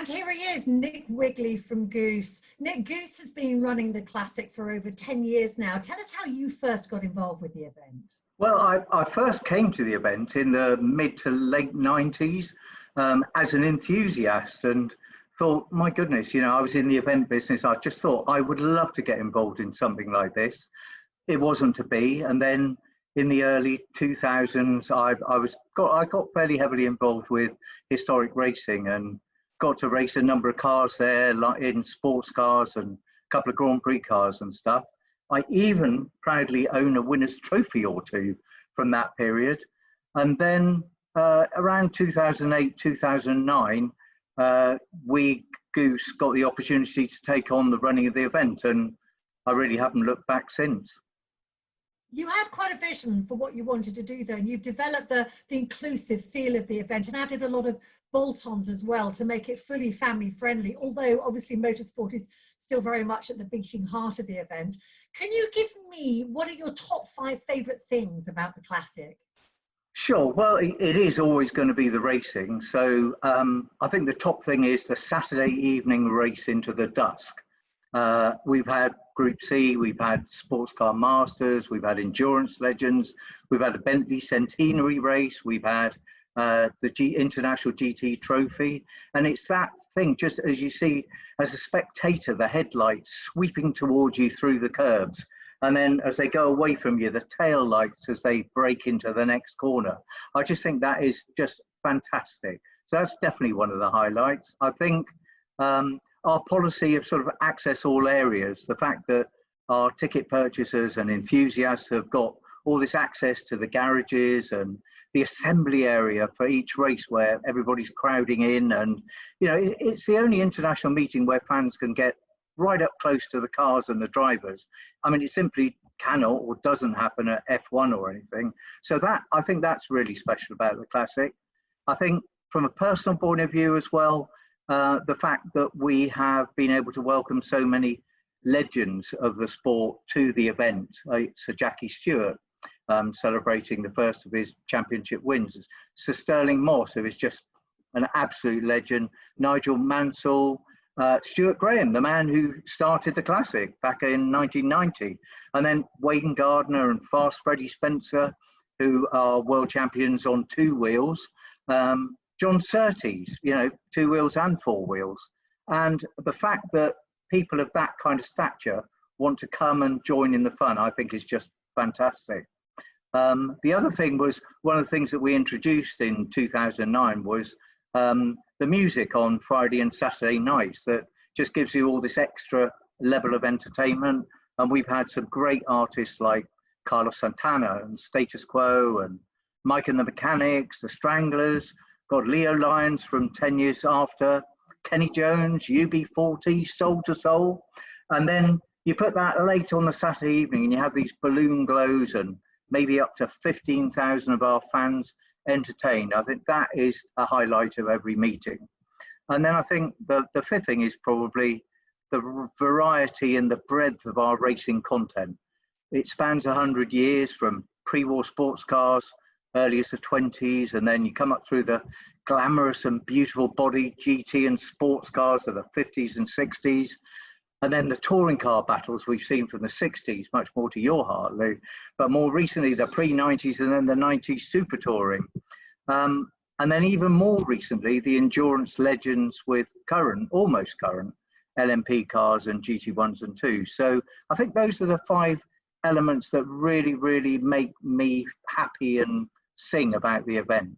And here he is, Nick Wigley from Goose. Nick, Goose has been running the Classic for over 10 years now. Tell us how you first got involved with the event. Well, I first came to the event in the mid to late 90s as an enthusiast and thought, my goodness, you know, I was in the event business. I just thought I would love to get involved in something like this. It wasn't to be. And then in the early 2000s, I got fairly heavily involved with historic racing and got to race a number of cars there, like in sports cars and a couple of Grand Prix cars and stuff. I even proudly own a winner's trophy or two from that period. And then around 2008, 2009, we, Goose, got the opportunity to take on the running of the event, and I really haven't looked back since. You had quite a vision for what you wanted to do there, and you've developed the inclusive feel of the event and added a lot of bolt-ons as well to make it fully family friendly, although obviously motorsport is still very much at the beating heart of the event. Can you give me, what are your top 5 favourite things about the Classic? Sure. Well, it is always going to be the racing. So I think the top thing is the Saturday evening race into the dusk. We've had Group C, we've had Sports Car Masters, we've had Endurance Legends, we've had a Bentley Centenary race, we've had the International GT Trophy. And it's that thing, just as you see, as a spectator, the headlights sweeping towards you through the curbs. And then as they go away from you, the tail lights as they break into the next corner. I just think that is just fantastic. So that's definitely one of the highlights. I think our policy of sort of access all areas, the fact that our ticket purchasers and enthusiasts have got all this access to the garages and the assembly area for each race where everybody's crowding in. And, you know, it's the only international meeting where fans can get right up close to the cars and the drivers. I mean, it simply cannot or doesn't happen at F1 or anything. So that, I think that's really special about the Classic. I think from a personal point of view as well, the fact that we have been able to welcome so many legends of the sport to the event. Sir Jackie Stewart celebrating the first of his championship wins. Sir Sterling Moss, who is just an absolute legend. Nigel Mansell, Stuart Graham, the man who started the Classic back in 1990. And then Wayne Gardner and Fast Freddie Spencer, who are world champions on 2 wheels. John Surtees, you know, 2 wheels and 4 wheels. And the fact that people of that kind of stature want to come and join in the fun, I think is just fantastic. The other thing was, one of the things that we introduced in 2009 was the music on Friday and Saturday nights that just gives you all this extra level of entertainment. And we've had some great artists like Carlos Santana and Status Quo and Mike and the Mechanics, the Stranglers, got Leo Lyons from 10 Years After, Kenny Jones, UB40, Soul to Soul. And then you put that late on the Saturday evening and you have these balloon glows and maybe up to 15,000 of our fans entertained. I think that is a highlight of every meeting. And then I think the 5th thing is probably the variety and the breadth of our racing content. It spans 100 years from pre-war sports cars, early as the 20s, and then you come up through the glamorous and beautiful body GT and sports cars of the 50s and 60s. And then the touring car battles we've seen from the 60s, much more to your heart, Lou. But more recently, the pre-90s and then the 90s super touring. And then even more recently, the endurance legends with current, almost current, LMP cars and GT1s and 2s. So I think those are the 5 elements that really, really make me happy and sing about the event.